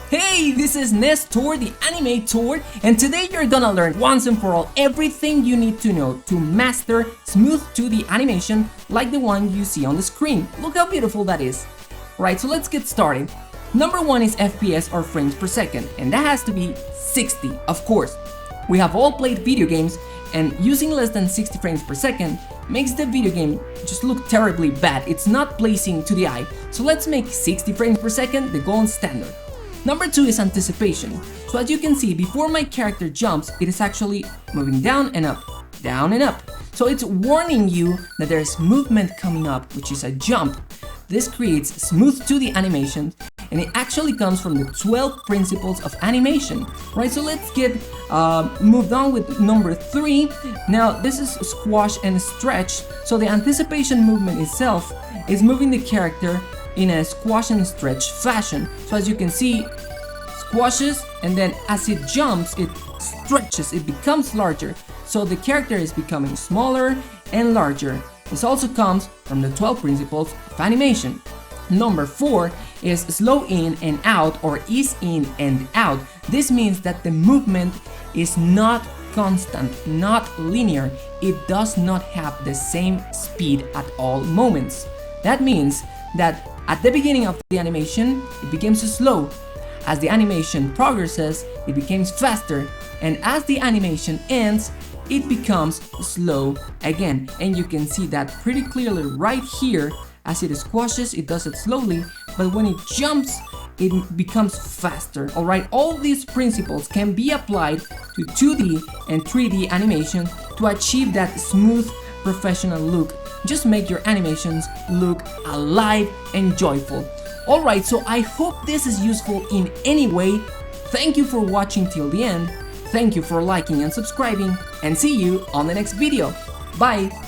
Hey, this is Nestor, the Animator, and today you're gonna learn once and for all everything you need to know to master smooth 2D animation like the one you see on the screen. Look how beautiful that is. Right, so let's get started. Number one is FPS or frames per second, and that has to be 60, of course. We have all played video games, and using less than 60 frames per second makes the video game just look terribly bad. It's not pleasing to the eye, so let's make 60 frames per second the gold standard. Number two is anticipation. So as you can see, before my character jumps, it is actually moving down and up, down and up. So it's warning you that there's movement coming up, which is a jump. This creates smooth 2D animation, and it actually comes from the 12 principles of animation, right? So let's get moved on with number three. Now this is squash and stretch. So the anticipation movement itself is moving the character in a squash and stretch fashion. So as you can see, squashes, and then as it jumps, it stretches, it becomes larger. So the character is becoming smaller and larger. This also comes from the 12 principles of animation. Number four is slow in and out or ease in and out. This means that the movement is not constant, not linear. It does not have the same speed at all moments. That means that at the beginning of the animation, it becomes slow. As the animation progresses, it becomes faster. And as the animation ends, it becomes slow again. And you can see that pretty clearly right here. As it squashes, it does it slowly, but when it jumps, it becomes faster. Alright, all these principles can be applied to 2D and 3D animation to achieve that smooth, professional look. Just make your animations look alive and joyful. Alright, so I hope this is useful in any way. Thank you for watching till the end. Thank you for liking and subscribing, and see you on the next video. Bye!